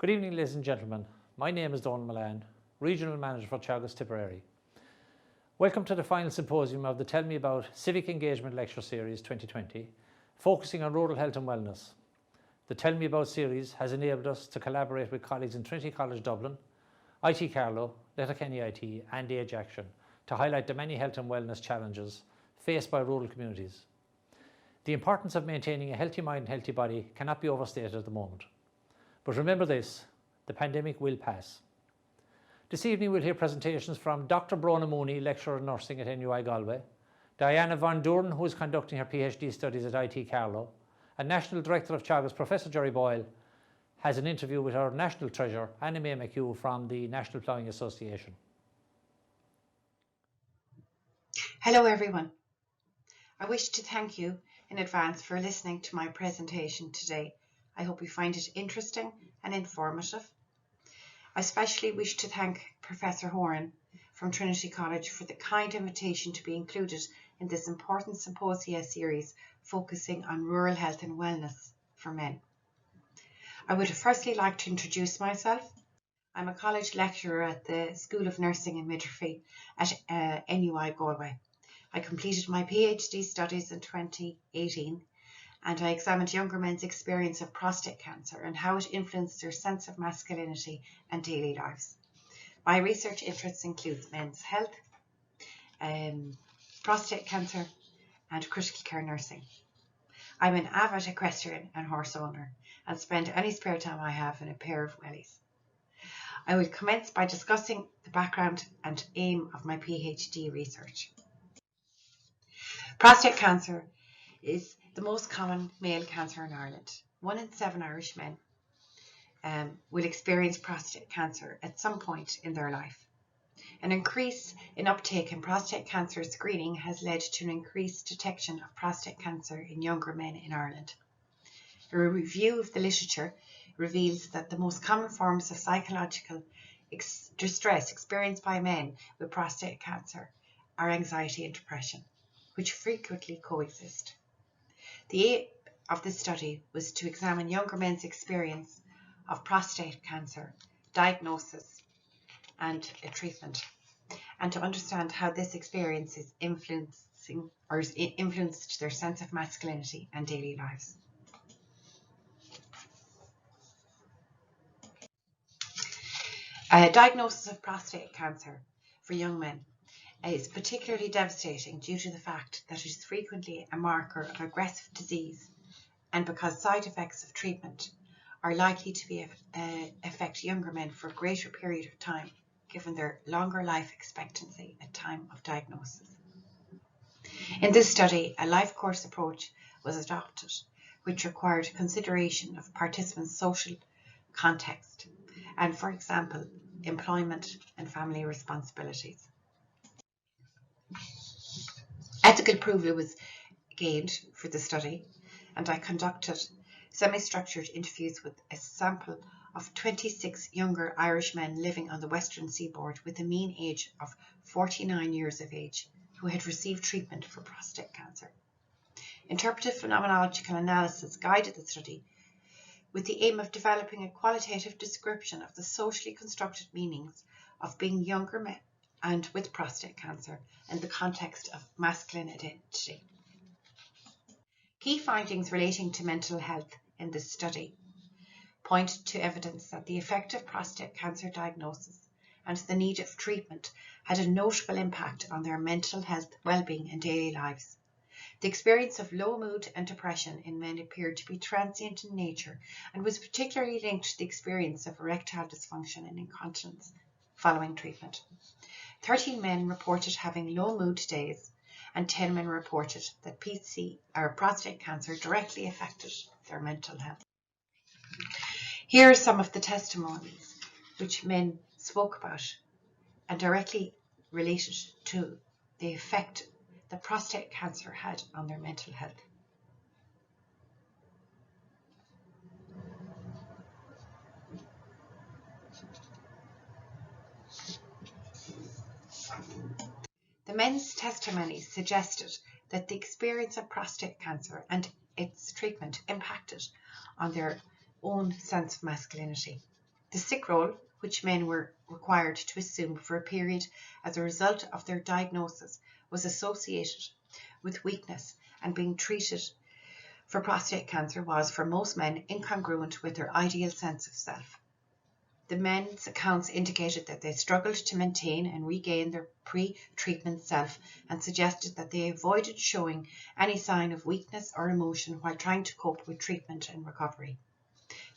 Good evening, ladies and gentlemen. My name is Donald Milan, Regional Manager for Teagasc Tipperary. Welcome to the final symposium of the Tell Me About Civic Engagement Lecture Series 2020, focusing on rural health and wellness. The Tell Me About series has enabled us to collaborate with colleagues in Trinity College Dublin, IT Carlow, Letterkenny IT and Age Action to highlight the many health and wellness challenges faced by rural communities. The importance of maintaining a healthy mind and healthy body cannot be overstated at the moment. But remember this, the pandemic will pass. This evening we'll hear presentations from Dr. Brona Mooney, Lecturer in Nursing at NUI Galway, Diana Van Duren, who is conducting her PhD studies at IT Carlow, and National Director of Teagasc, Professor Jerry Boyle, has an interview with our National Treasurer, Mae Mchugh from the National Ploughing Association. Hello everyone. I wish to thank you in advance for listening to my presentation today. I hope you find it interesting and informative. I especially wish to thank Professor Horan from Trinity College for the kind invitation to be included in this important symposia series focusing on rural health and wellness for men. I would firstly like to introduce myself. I'm a college lecturer at the School of Nursing and Midwifery at NUI Galway. I completed my PhD studies in 2018 and I examined younger men's experience of prostate cancer and how it influenced their sense of masculinity and daily lives. My research interests include men's health, prostate cancer and critical care nursing. I'm an avid equestrian and horse owner and spend any spare time I have in a pair of wellies. I will commence by discussing the background and aim of my PhD research. Prostate cancer is the most common male cancer in Ireland. 1 in 7 Irish men will experience prostate cancer at some point in their life. An increase in uptake in prostate cancer screening has led to an increased detection of prostate cancer in younger men in Ireland. A review of the literature reveals that the most common forms of psychological distress experienced by men with prostate cancer are anxiety and depression, which frequently coexist. The aim of this study was to examine younger men's experience of prostate cancer, diagnosis and treatment, and to understand how this experience is influenced their sense of masculinity and daily lives. Diagnosis of prostate cancer for young men is particularly devastating due to the fact that it is frequently a marker of aggressive disease and because side effects of treatment are likely to affect younger men for a greater period of time given their longer life expectancy at time of diagnosis. In this study, a life course approach was adopted which required consideration of participants' social context and, for example, employment and family responsibilities. Ethical approval was gained for the study, and I conducted semi-structured interviews with a sample of 26 younger Irish men living on the Western Seaboard with a mean age of 49 years of age who had received treatment for prostate cancer. Interpretive phenomenological analysis guided the study with the aim of developing a qualitative description of the socially constructed meanings of being younger men and with prostate cancer in the context of masculine identity. Key findings relating to mental health in this study point to evidence that the effective prostate cancer diagnosis and the need of treatment had a notable impact on their mental health, well-being and daily lives. The experience of low mood and depression in men appeared to be transient in nature and was particularly linked to the experience of erectile dysfunction and incontinence following treatment. 13 men reported having low mood days and 10 men reported that prostate cancer directly affected their mental health. Here are some of the testimonies which men spoke about and directly related to the effect that prostate cancer had on their mental health. The men's testimonies suggested that the experience of prostate cancer and its treatment impacted on their own sense of masculinity. The sick role, which men were required to assume for a period as a result of their diagnosis, was associated with weakness, and being treated for prostate cancer was, for most men, incongruent with their ideal sense of self. The men's accounts indicated that they struggled to maintain and regain their pre-treatment self and suggested that they avoided showing any sign of weakness or emotion while trying to cope with treatment and recovery.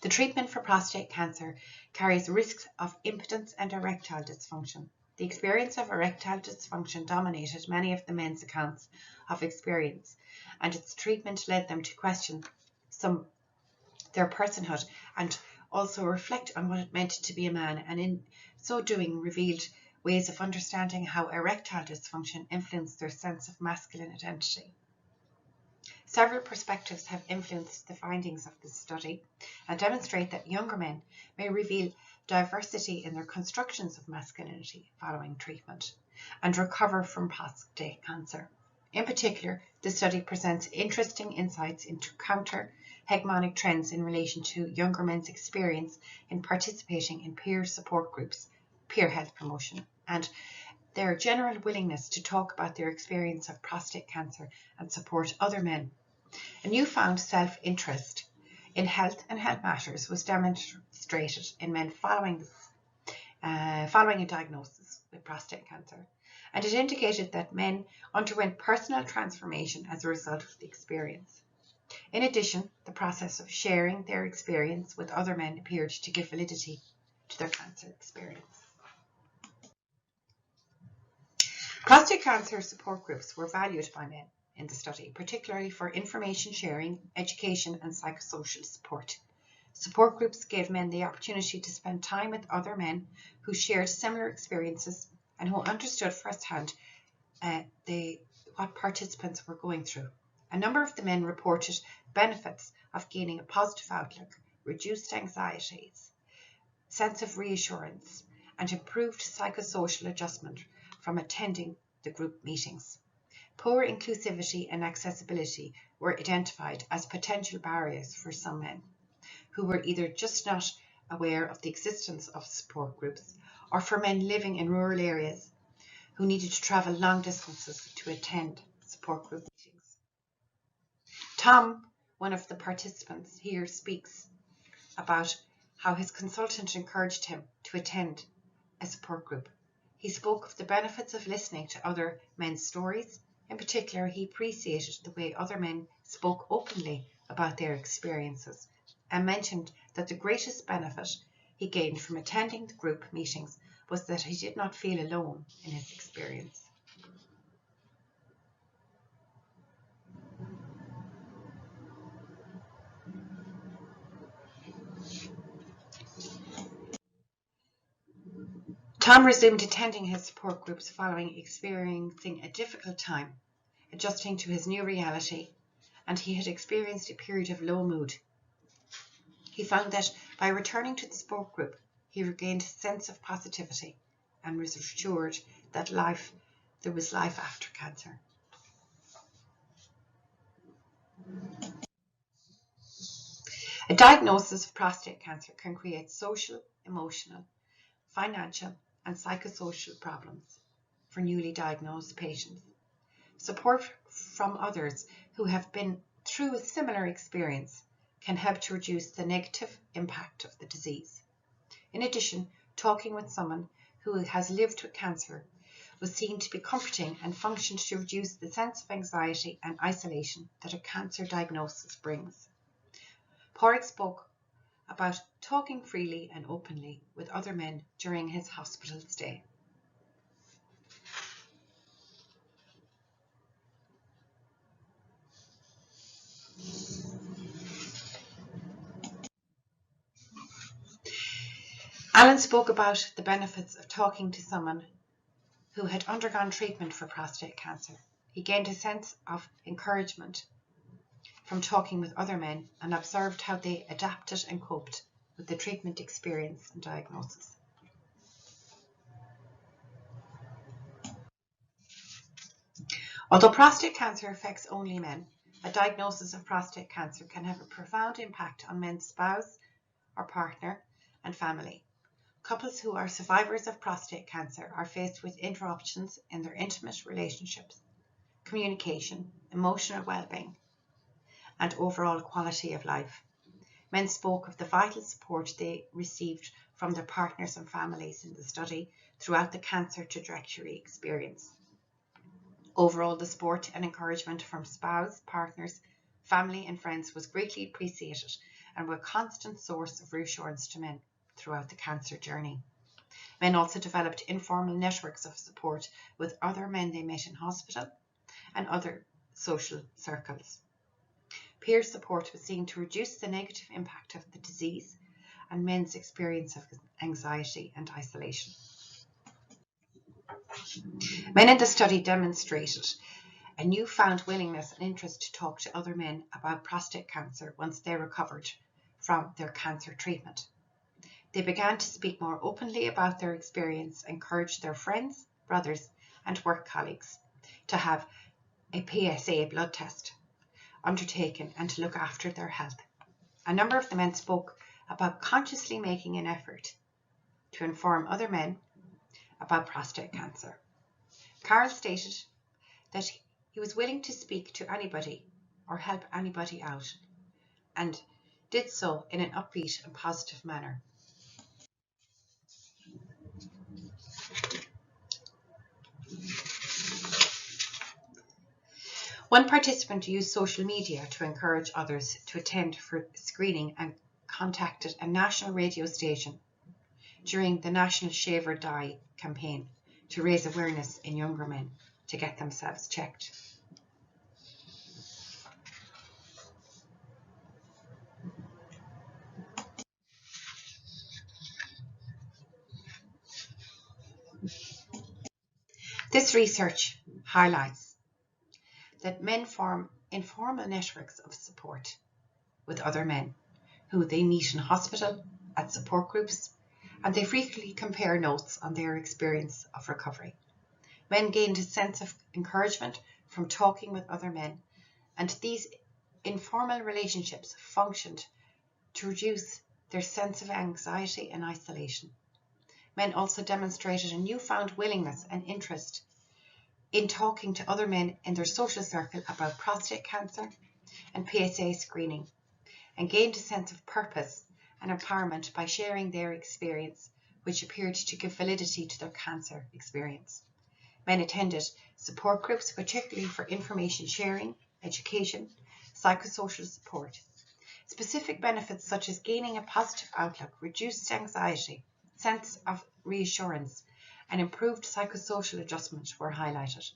The treatment for prostate cancer carries risks of impotence and erectile dysfunction. The experience of erectile dysfunction dominated many of the men's accounts of experience, and its treatment led them to question their personhood and also reflect on what it meant to be a man, and in so doing revealed ways of understanding how erectile dysfunction influenced their sense of masculine identity. Several perspectives have influenced the findings of this study and demonstrate that younger men may reveal diversity in their constructions of masculinity following treatment and recover from prostate cancer. In particular, the study presents interesting insights into counter-hegemonic trends in relation to younger men's experience in participating in peer support groups, peer health promotion, and their general willingness to talk about their experience of prostate cancer and support other men. A newfound self-interest in health and health matters was demonstrated in men following a diagnosis with prostate cancer, and it indicated that men underwent personal transformation as a result of the experience. In addition, the process of sharing their experience with other men appeared to give validity to their cancer experience. Prostate cancer support groups were valued by men in the study, particularly for information sharing, education, and psychosocial support. Support groups gave men the opportunity to spend time with other men who shared similar experiences and who understood firsthand what participants were going through. A number of the men reported benefits of gaining a positive outlook, reduced anxieties, sense of reassurance, and improved psychosocial adjustment from attending the group meetings. Poor inclusivity and accessibility were identified as potential barriers for some men, who were either just not aware of the existence of support groups, or for men living in rural areas who needed to travel long distances to attend support group meetings. Tom, one of the participants here, speaks about how his consultant encouraged him to attend a support group. He spoke of the benefits of listening to other men's stories. In particular, he appreciated the way other men spoke openly about their experiences and mentioned that the greatest benefit he gained from attending the group meetings was that he did not feel alone in his experience. Tom resumed attending his support groups following experiencing a difficult time adjusting to his new reality, and he had experienced a period of low mood. He found that by returning to the support group, he regained a sense of positivity and was assured that there was life after cancer. A diagnosis of prostate cancer can create social, emotional, financial, and psychosocial problems for newly diagnosed patients. Support from others who have been through a similar experience can help to reduce the negative impact of the disease. In addition, talking with someone who has lived with cancer was seen to be comforting and functioned to reduce the sense of anxiety and isolation that a cancer diagnosis brings. Porrick spoke about talking freely and openly with other men during his hospital stay. Alan spoke about the benefits of talking to someone who had undergone treatment for prostate cancer. He gained a sense of encouragement from talking with other men and observed how they adapted and coped with the treatment experience and diagnosis. Although prostate cancer affects only men, a diagnosis of prostate cancer can have a profound impact on men's spouse or partner and family. Couples who are survivors of prostate cancer are faced with interruptions in their intimate relationships, communication, emotional well-being, and overall quality of life. Men spoke of the vital support they received from their partners and families in the study throughout the cancer trajectory experience. Overall, the support and encouragement from spouse, partners, family and friends was greatly appreciated and were a constant source of reassurance to men throughout the cancer journey. Men also developed informal networks of support with other men they met in hospital and other social circles. Peer support was seen to reduce the negative impact of the disease and men's experience of anxiety and isolation. Men in the study demonstrated a newfound willingness and interest to talk to other men about prostate cancer once they recovered from their cancer treatment. They began to speak more openly about their experience, encouraged their friends, brothers, and work colleagues to have a PSA blood test undertaken and to look after their health. A number of the men spoke about consciously making an effort to inform other men about prostate cancer. Carl stated that he was willing to speak to anybody or help anybody out, and did so in an upbeat and positive manner. One participant used social media to encourage others to attend for screening and contacted a national radio station during the National Shave or Die campaign to raise awareness in younger men to get themselves checked. This research highlights that men form informal networks of support with other men who they meet in hospital, at support groups, and they frequently compare notes on their experience of recovery. Men gained a sense of encouragement from talking with other men, and these informal relationships functioned to reduce their sense of anxiety and isolation. Men also demonstrated a newfound willingness and interest in talking to other men in their social circle about prostate cancer and PSA screening, and gained a sense of purpose and empowerment by sharing their experience, which appeared to give validity to their cancer experience. Men attended support groups, particularly for information sharing, education, psychosocial support. Specific benefits such as gaining a positive outlook, reduced anxiety, sense of reassurance, and improved psychosocial adjustment were highlighted.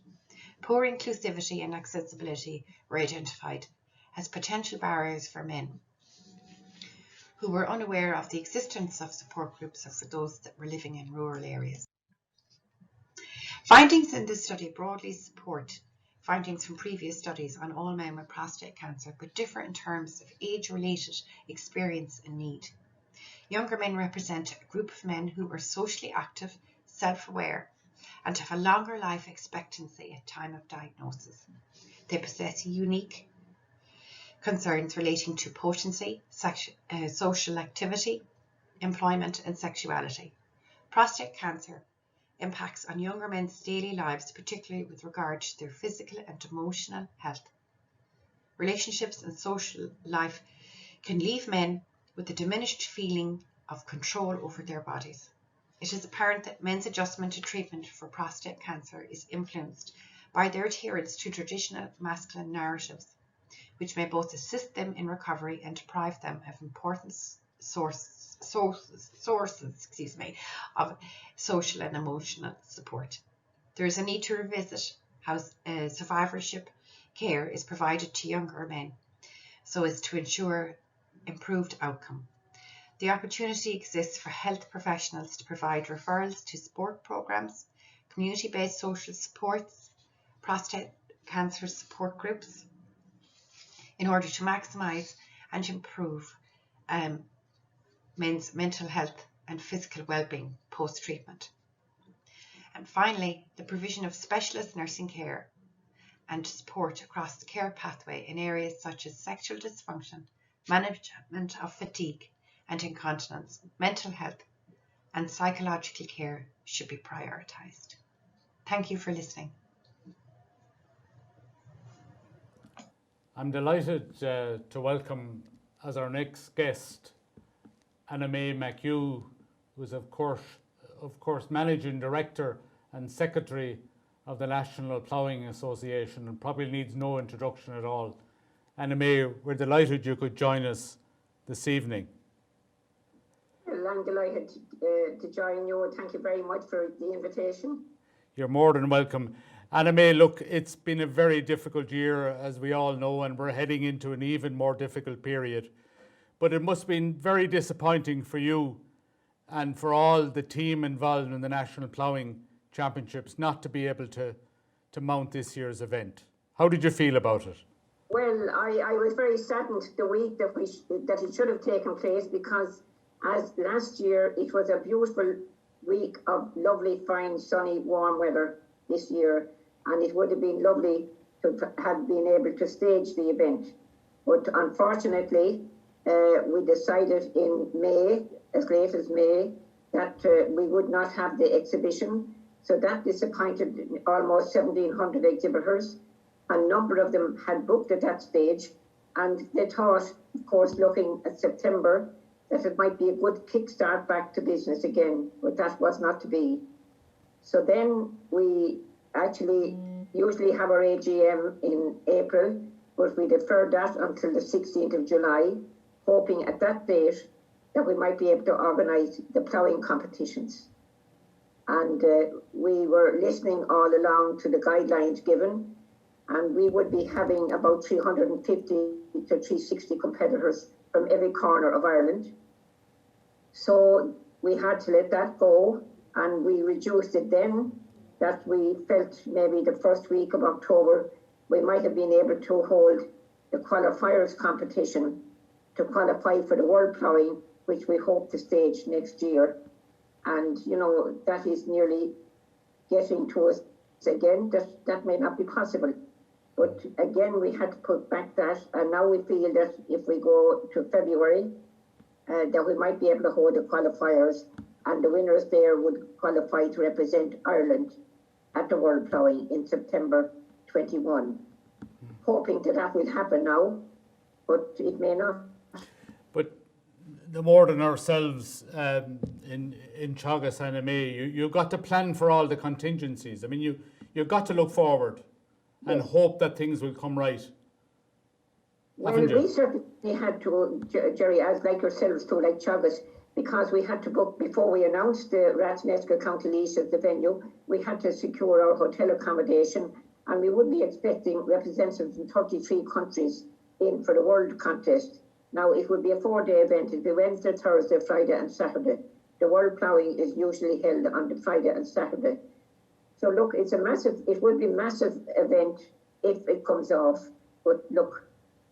Poor inclusivity and accessibility were identified as potential barriers for men who were unaware of the existence of support groups or for those that were living in rural areas. Findings in this study broadly support findings from previous studies on all men with prostate cancer, but differ in terms of age-related experience and need. Younger men represent a group of men who are socially active, self-aware, and have a longer life expectancy at time of diagnosis. They possess unique concerns relating to potency, social activity, employment, and sexuality. Prostate cancer impacts on younger men's daily lives, particularly with regard to their physical and emotional health. Relationships and social life can leave men with a diminished feeling of control over their bodies. It is apparent that men's adjustment to treatment for prostate cancer is influenced by their adherence to traditional masculine narratives, which may both assist them in recovery and deprive them of important sources of social and emotional support. There is a need to revisit how survivorship care is provided to younger men so as to ensure improved outcome. The opportunity exists for health professionals to provide referrals to support programs, community-based social supports, prostate cancer support groups, in order to maximise and improve men's mental health and physical well-being post-treatment. And finally, the provision of specialist nursing care and support across the care pathway in areas such as sexual dysfunction, management of fatigue, and incontinence, mental health, and psychological care should be prioritised. Thank you for listening. I'm delighted to welcome as our next guest Mae Mchugh, who is of course Managing Director and Secretary of the National Ploughing Association, and probably needs no introduction at all. Mae, we're delighted you could join us this evening. Well, I'm delighted to join you. Thank you very much for the invitation. You're more than welcome. Mae, look, it's been a very difficult year, as we all know, and we're heading into an even more difficult period. But it must have been very disappointing for you and for all the team involved in the National Ploughing Championships not to be able to mount this year's event. How did you feel about it? Well, I was very saddened the week that it should have taken place, because as last year it was a beautiful week of lovely, fine, sunny, warm weather this year, and it would have been lovely to have been able to stage the event. But unfortunately, we decided in May, as late as May, that we would not have the exhibition. So that disappointed almost 1,700 exhibitors. A number of them had booked at that stage, and they thought, of course, looking at September, that it might be a good kickstart back to business again, but that was not to be. So then we actually usually have our AGM in April, but we deferred that until the 16th of July, hoping at that date that we might be able to organise the ploughing competitions. And we were listening all along to the guidelines given, and we would be having about 350 to 360 competitors from every corner of Ireland. So we had to let that go, and we reduced it then, that we felt maybe the first week of October we might have been able to hold the qualifiers competition to qualify for the World Ploughing, which we hope to stage next year. And, you know, that is nearly getting to us again. That may not be possible. But again, we had to put back that. And now we feel that if we go to February, that we might be able to hold the qualifiers, and the winners there would qualify to represent Ireland at the World Ploughing in September 21. Hoping that will happen now, but it may not. But the more than ourselves in Teagasc and Mae, you've got to plan for all the contingencies. I mean, you've got to look forward and hope that things will come right. Well, we certainly had to, Jerry, as like yourselves too, like Teagasc, because we had to book, before we announced the Rathneska County Leash as the venue, we had to secure our hotel accommodation, and we would be expecting representatives from 33 countries in for the World Contest. Now, it would be a 4-day event. It would be Wednesday, Thursday, Friday and Saturday. The World Ploughing is usually held on the Friday and Saturday. So look, it will be a massive event if it comes off. But look,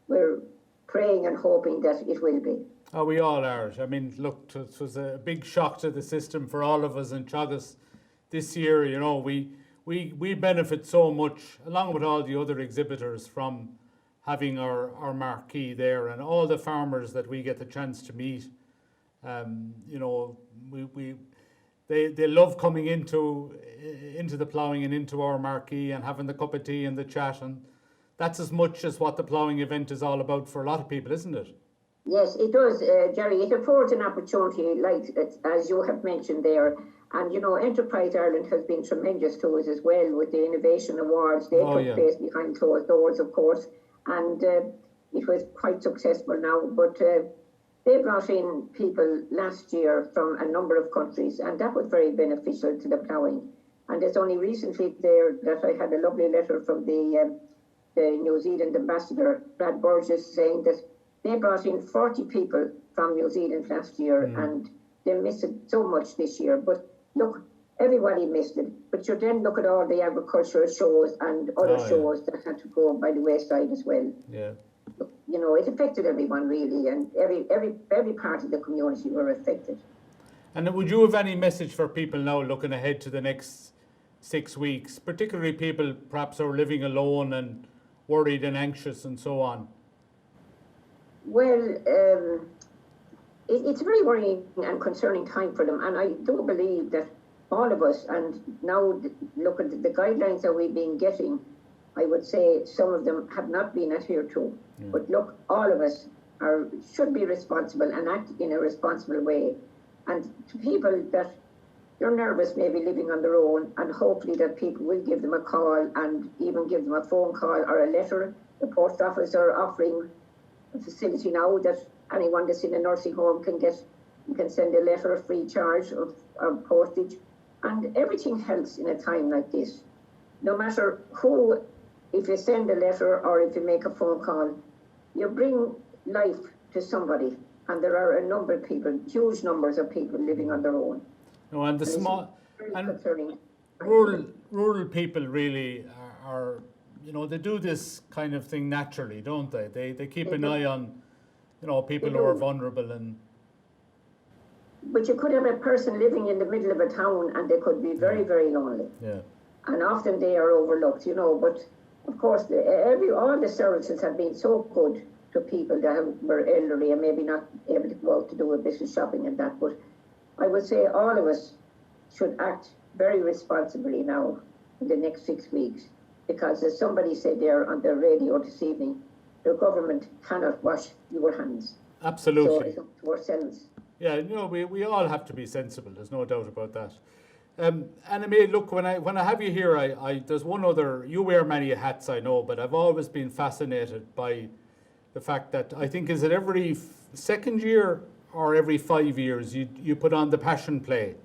we're praying and hoping that it will be. Oh, we all are. I mean, look, it was a big shock to the system for all of us in Teagasc this year. You know, we benefit so much, along with all the other exhibitors, from having our marquee there, and all the farmers that we get the chance to meet. You know, they love coming into the ploughing and into our marquee and having the cup of tea and the chat, and that's as much as what the ploughing event is all about for a lot of people, isn't it? Yes, it does, Jerry. It affords an opportunity, like as you have mentioned there. And, you know, Enterprise Ireland has been tremendous to us as well with the Innovation Awards. They took place behind closed doors, of course, and it was quite successful now. But they brought in people last year from a number of countries, and that was very beneficial to the ploughing. And it's only recently there that I had a lovely letter from the New Zealand ambassador, Brad Burgess, saying that they brought in 40 people from New Zealand last year, and they missed it so much this year. But look, everybody missed it. But you then look at all the agricultural shows and other shows that had to go by the wayside as well. Yeah. You know, it affected everyone really, and every part of the community were affected. And would you have any message for people now looking ahead to the next 6 weeks, particularly people perhaps who are living alone and worried and anxious and so on? Well, it's a very worrying and concerning time for them. And I do believe that all of us, and now look at the guidelines that we've been getting, I would say some of them have not been adhered to. Yeah. But look, all of us should be responsible and act in a responsible way. And to people that they're nervous, maybe living on their own, and hopefully that people will give them a call and even give them a phone call or a letter. The post office are offering a facility now that anyone that's in a nursing home can send a letter free charge of postage, and everything helps in a time like this. No matter who, if you send a letter or if you make a phone call, you bring life to somebody, and there are a number of people, huge numbers of people living on their own. No, and the small and rural people really are, they do this kind of thing naturally, don't they? They keep an eye on, people who are vulnerable and. But you could have a person living in the middle of a town and they could be very, very lonely. Yeah. And often they are overlooked, but of course all the services have been so good to people that were elderly and maybe not able to go out to do a bit of shopping and that. But I would say all of us should act very responsibly now in the next 6 weeks, because as somebody said there on the radio this evening, the government cannot wash your hands. Absolutely. So it's up to ourselves. Yeah, we all have to be sensible. There's no doubt about that. Anna Mae, look, when I have you here, there's one other. You wear many hats, I know, but I've always been fascinated by the fact that I think, is it every second year or every 5 years you put on the Passion Play?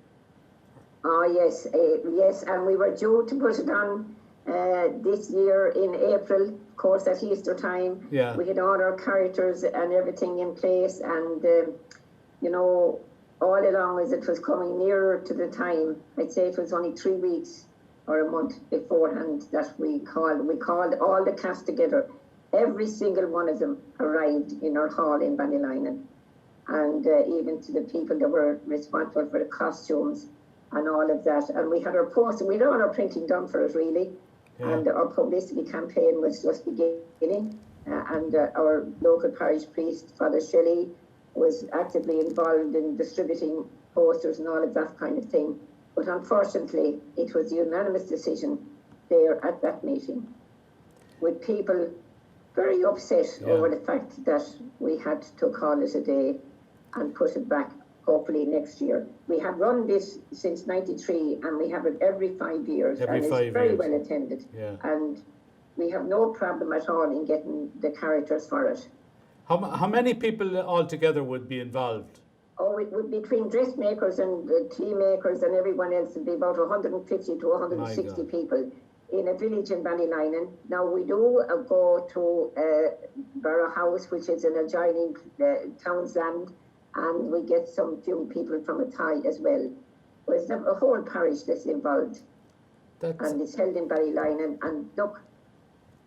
Oh yes, yes, and we were due to put it on this year in April, of course, at Easter time. Yeah. We had all our characters and everything in place, and all along as it was coming nearer to the time, I'd say it was only 3 weeks or a month beforehand that we called all the cast together. Every single one of them arrived in our hall in Ballylinen, and even to the people that were responsible for the costumes and all of that. And we had our poster, we had all our printing done for it really, yeah. And our publicity campaign was just beginning, and our local parish priest, Father Shelley, was actively involved in distributing posters and all of that kind of thing. But unfortunately, it was a unanimous decision there at that meeting, with people very upset over the fact that we had to call it a day and put it back, hopefully next year. We have run this since '93, and we have it every 5 years, and it's very well attended. Yeah. And we have no problem at all in getting the characters for it. How many people altogether would be involved? Oh, it would be between dressmakers and tea makers and everyone else. It'd be about 150 to 160 people in a village in Ballylinen. Now we do go to Borough House, which is an adjoining Townsend, and we get some few people from Athy as well. But it's a whole parish that's involved. And it's held in Ballylinen. And look,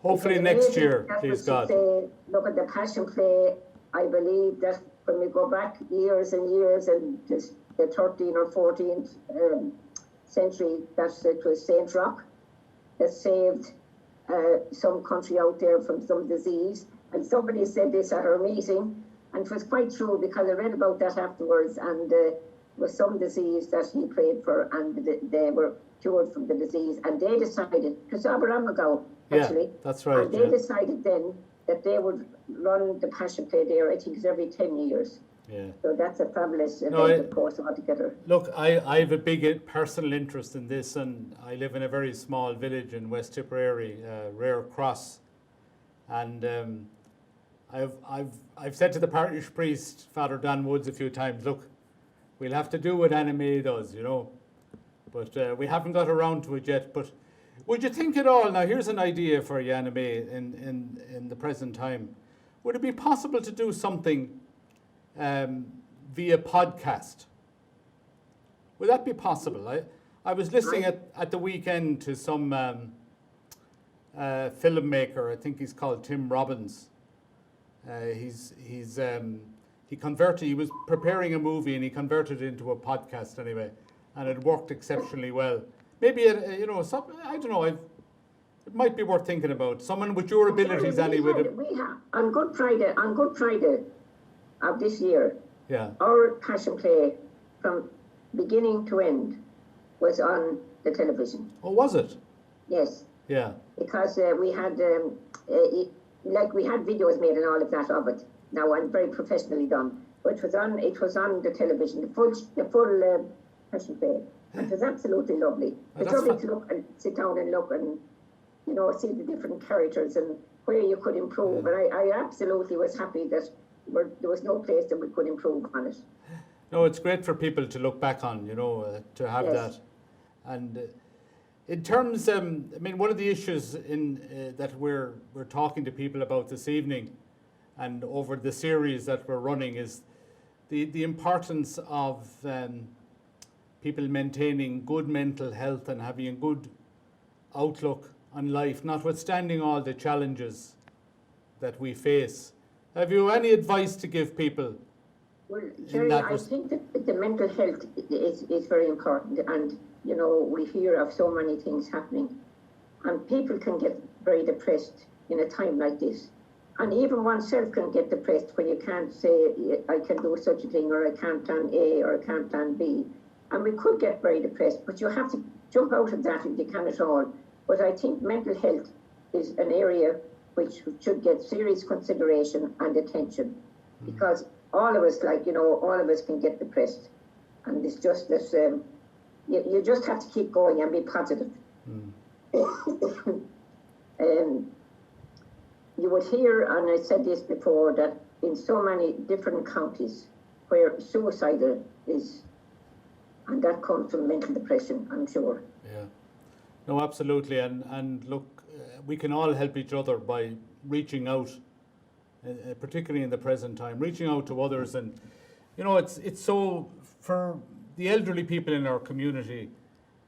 hopefully next year, please God. Look at the Passion Play. I believe that when we go back years and years, and just the 13th or 14th century, that it was Saint Roch that saved some country out there from some disease. And somebody said this at our meeting, and it was quite true, because I read about that afterwards, and there was some disease that he prayed for, and they were cured from the disease, and they decided, because Abraham actually. Yeah, that's right. And they decided then that they would run the Passion Play there, I think it's every 10 years. Yeah. So that's a fabulous event, of course, altogether. Look, I have a big personal interest in this, and I live in a very small village in West Tipperary, Rare Cross, and I've said to the parish priest, Father Dan Woods, a few times, look, we'll have to do what Anna Mae does, but we haven't got around to it yet. But would you think at all, now here's an idea for you, Anna Mae, in the present time, would it be possible to do something via podcast? Would that be possible? I was listening at the weekend to some filmmaker, I think he's called Tim Robbins. He was preparing a movie and he converted it into a podcast anyway, and it worked exceptionally well. Maybe I don't know. It might be worth thinking about. Someone with your abilities, anyway. We have on Good Friday of this year. Yeah. Our passion play from beginning to end was on the television. Oh, was it? Yes, Yeah. because we had we had videos made and all of that of it. Now, and very professionally done. But it was on the television, the full passion play. And it was absolutely lovely. Oh, It's that's lovely to look and sit down and look and, you know, see the different characters and where you could improve. And I absolutely was happy that there was no place that we could improve on it. No, it's great for people to look back on, you know, to have Yes. that. And in terms, I mean, one of the issues that we're talking to people about this evening and over the series that we're running is the importance of people maintaining good mental health and having a good outlook on life, notwithstanding all the challenges that we face. Have you any advice to give people? Well, Jerry, I was- think that the mental health is very important, and you know we hear of so many things happening, and people can get very depressed in a time like this, and even oneself can get depressed when you can't say I can do such a thing, or I can't plan A, or I can't plan B, and we could get very depressed. But you have to jump out of that if you can at all. But I think mental health is an area which should get serious consideration and attention, because all of us, like, you know, all of us can get depressed. And it's just this, you just have to keep going and be positive. You would hear, and I said this before, that in so many different counties where suicidal is, and that comes from mental depression, I'm sure. Yeah. No, absolutely. And look, we can all help each other by reaching out, particularly in the present time, reaching out to others. And, you know, it's so, for the elderly people in our community,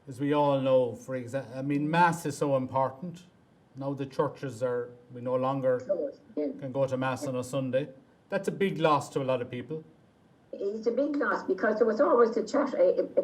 as we all know, for example, I mean, Mass is so important. Now the churches we no longer can go to Mass on a Sunday. That's a big loss to a lot of people. It's a big loss, because there was always the chat,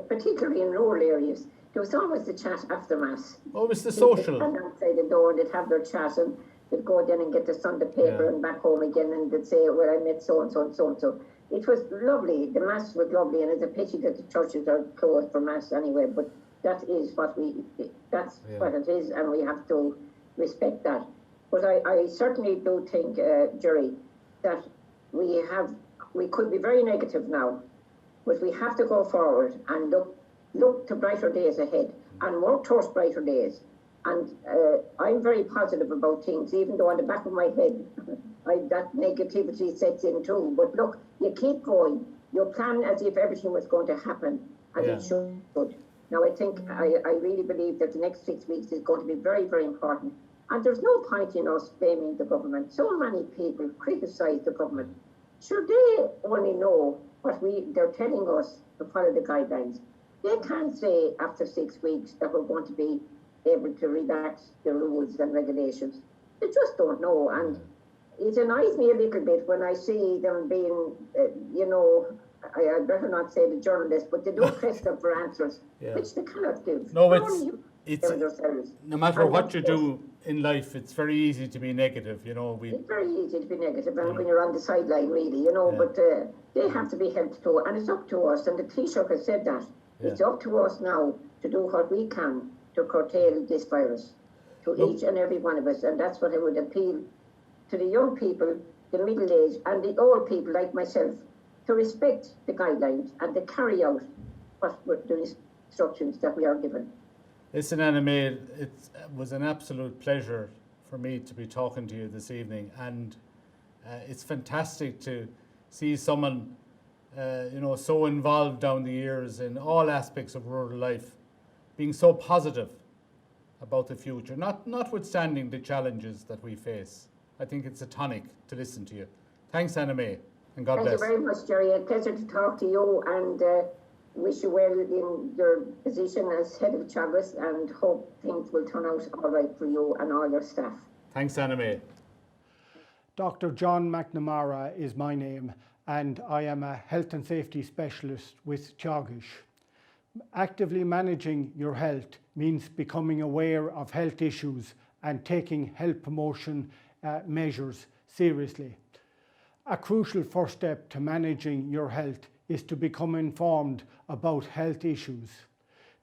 particularly in rural areas, there was always the chat after Mass. Oh, it's the People social. stand outside the door and they'd have their chat, and they'd go then and get the Sunday paper and back home again, and they'd say, well, I met so and so and so and so. It was lovely. The Mass was lovely, and it's a pity that the churches are closed for Mass anyway, but that is what what it is, and we have to respect that. But I certainly do think, Jerry, that we could be very negative now, but we have to go forward and look to brighter days ahead and work towards brighter days. And I'm very positive about things, even though on the back of my head that negativity sets in too. But look, you keep going. You plan as if everything was going to happen, and it should. Now, I think I really believe that the next 6 weeks is going to be very, very important. And there's no point in us blaming the government. So many people criticise the government. Sure, they only know what they're telling us to follow the guidelines. They can't say after 6 weeks that we're going to be able to relax the rules and regulations. They just don't know. And it annoys me a little bit when I see them being, you know, I'd better not say the journalists, but they do press them for answers, which they cannot give. No, it's themselves. No matter what you do in life, it's very easy to be negative, you know. It's very easy to be negative, and when you're on the sideline, really, you know, but they have to be helped too, and it's up to us, and the Taoiseach has said that. It's up to us now to do what we can to curtail this virus, to each and every one of us, and that's what I would appeal to the young people, the middle-aged, and the old people like myself, to respect the guidelines and to carry out the instructions that we are given. Listen, Anna Mae, it was an absolute pleasure for me to be talking to you this evening, and it's fantastic to see someone, you know, so involved down the years in all aspects of rural life, being so positive about the future, notwithstanding the challenges that we face. I think it's a tonic to listen to you. Thanks, Anna Mae, and God bless. Thank you very much, Jerry. A pleasure to talk to you, and wish you well in your position as head of Teagasc, and hope things will turn out all right for you and all your staff. Thanks, Anna Mae. Dr. John McNamara is my name, and I am a health and safety specialist with Teagasc. Actively managing your health means becoming aware of health issues and taking health promotion measures seriously. A crucial first step to managing your health is to become informed about health issues.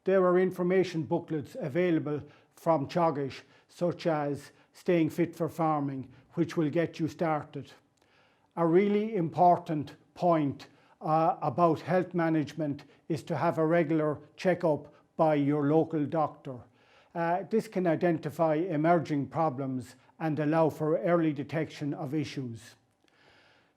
There are information booklets available from Teagasc, such as Staying Fit for Farming, which will get you started. A really important point about health management is to have a regular checkup by your local doctor. This can identify emerging problems and allow for early detection of issues.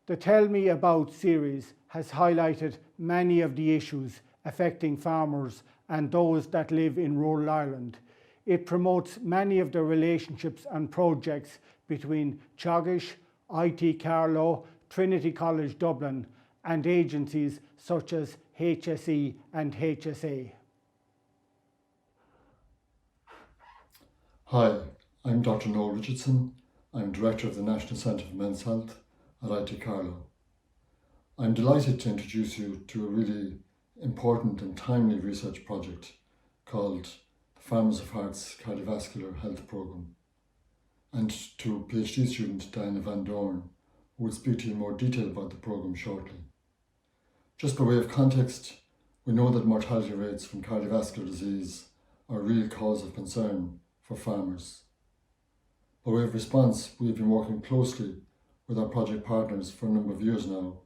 The Tell Me About series has highlighted many of the issues affecting farmers and those that live in rural Ireland. It promotes many of the relationships and projects between Teagasc, IT Carlow, Trinity College Dublin and agencies such as HSE and HSA. Hi, I'm Dr. Noel Richardson. I'm Director of the National Centre for Men's Health at IT Carlow. I'm delighted to introduce you to a really important and timely research project called the Farmers of Heart's Cardiovascular Health Programme, and to PhD student Diana Van Dorn, who will speak to you in more detail about the programme shortly. Just by way of context, we know that mortality rates from cardiovascular disease are a real cause of concern for farmers. By way of response, we have been working closely with our project partners for a number of years now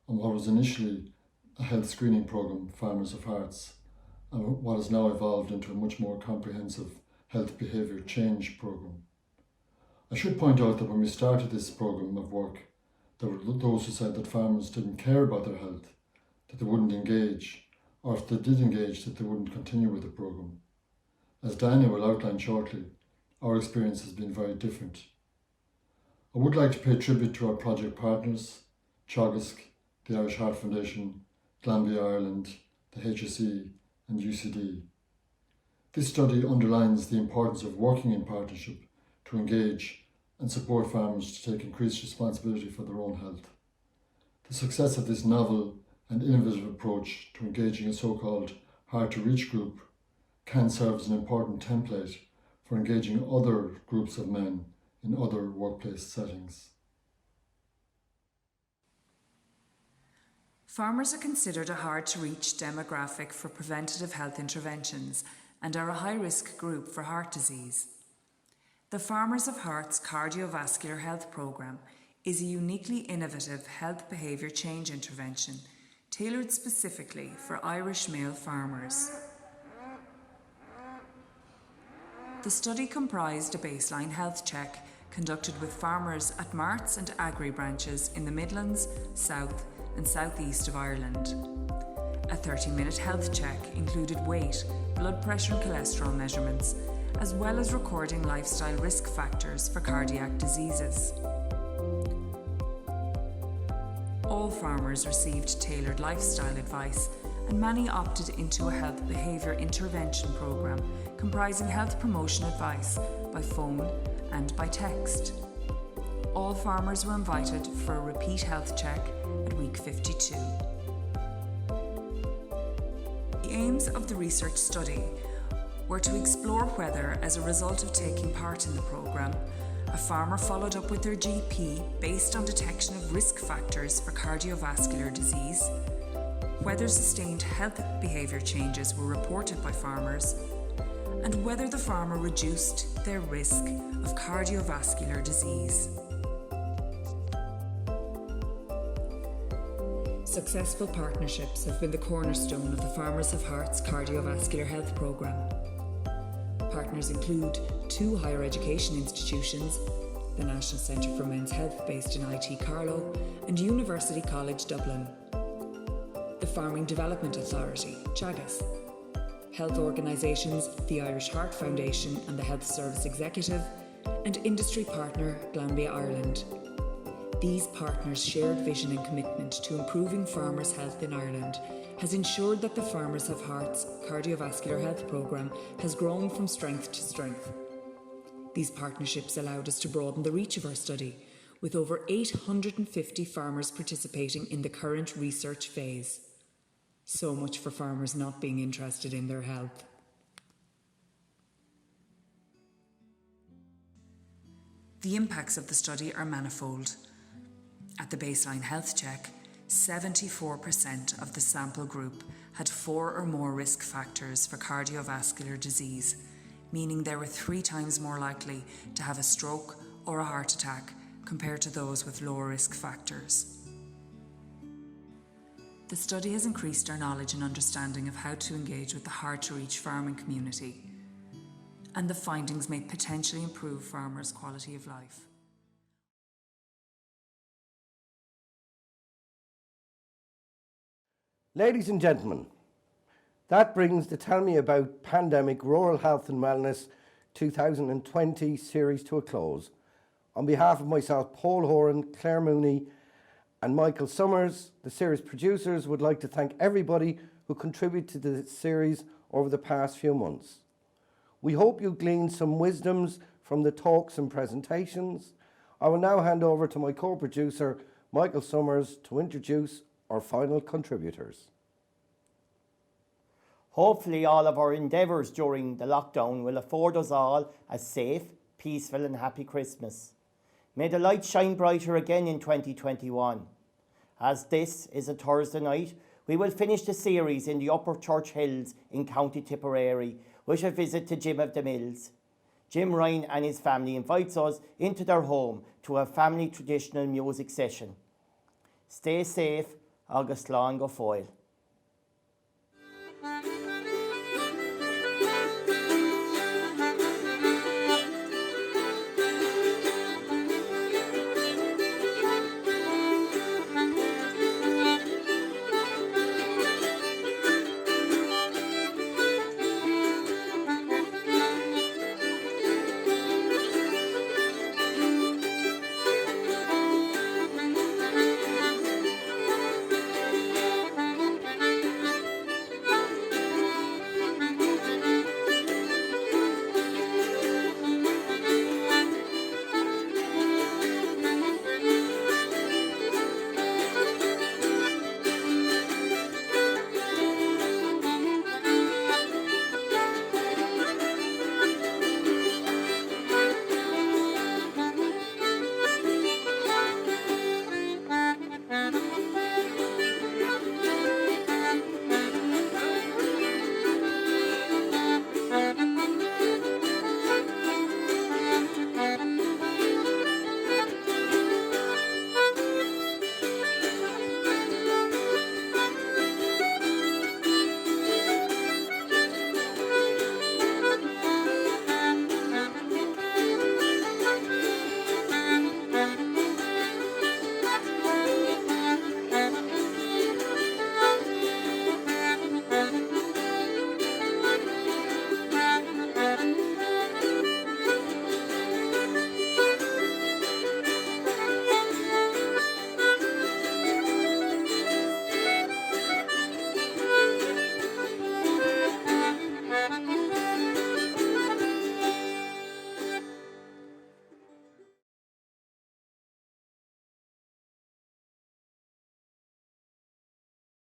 on what was initially a health screening programme, Farmers of Hearts, and what has now evolved into a much more comprehensive health behaviour change programme. I should point out that when we started this programme of work, there were those who said that farmers didn't care about their health, that they wouldn't engage, or if they did engage, that they wouldn't continue with the programme. As Diana will outline shortly, our experience has been very different. I would like to pay tribute to our project partners, Teagasc, the Irish Heart Foundation, Glanbia Ireland, the HSE and UCD. This study underlines the importance of working in partnership to engage and support farmers to take increased responsibility for their own health. The success of this novel and innovative approach to engaging a so-called hard-to-reach group can serve as an important template for engaging other groups of men in other workplace settings. Farmers are considered a hard-to-reach demographic for preventative health interventions and are a high-risk group for heart disease. The Farmers of Heart's Cardiovascular Health Programme is a uniquely innovative health behaviour change intervention tailored specifically for Irish male farmers. The study comprised a baseline health check conducted with farmers at Marts and Agri branches in the Midlands, South and South East of Ireland. A 30-minute health check included weight, blood pressure and cholesterol measurements, as well as recording lifestyle risk factors for cardiac diseases. All farmers received tailored lifestyle advice, and many opted into a health behaviour intervention programme comprising health promotion advice by phone and by text. All farmers were invited for a repeat health check at week 52. The aims of the research study were to explore whether, as a result of taking part in the programme, a farmer followed up with their GP based on detection of risk factors for cardiovascular disease, whether sustained health behaviour changes were reported by farmers, and whether the farmer reduced their risk of cardiovascular disease. Successful partnerships have been the cornerstone of the Farmers of Heart's Cardiovascular Health Programme. Partners include 2 higher education institutions, the National Centre for Men's Health based in IT Carlow and University College Dublin, the Farming Development Authority, Teagasc, health organisations, the Irish Heart Foundation and the Health Service Executive, and industry partner Glanbia Ireland. These partners' shared vision and commitment to improving farmers' health in Ireland has ensured that the Farmers of Heart's Cardiovascular Health Programme has grown from strength to strength. These partnerships allowed us to broaden the reach of our study, with over 850 farmers participating in the current research phase. So much for farmers not being interested in their health. The impacts of the study are manifold. At the baseline health check, 74% of the sample group had 4 or more risk factors for cardiovascular disease, meaning they were 3 times more likely to have a stroke or a heart attack compared to those with lower risk factors. The study has increased our knowledge and understanding of how to engage with the hard-to-reach farming community, and the findings may potentially improve farmers' quality of life. Ladies and gentlemen, that brings the Tell Me About Pandemic Rural Health and Wellness 2020 series to a close. On behalf of myself, Paul Horan, Claire Mooney and Michael Summers, the series producers, would like to thank everybody who contributed to the series over the past few months. We hope you gleaned some wisdoms from the talks and presentations. I will now hand over to my co-producer, Michael Summers, to introduce our final contributors. Hopefully all of our endeavours during the lockdown will afford us all a safe, peaceful and happy Christmas. May the light shine brighter again in 2021. As this is a Thursday night, we will finish the series in the Upper Church Hills in County Tipperary with a visit to Jim of the Mills. Jim Ryan and his family invites us into their home to a family traditional music session. Stay safe, August Long go foil.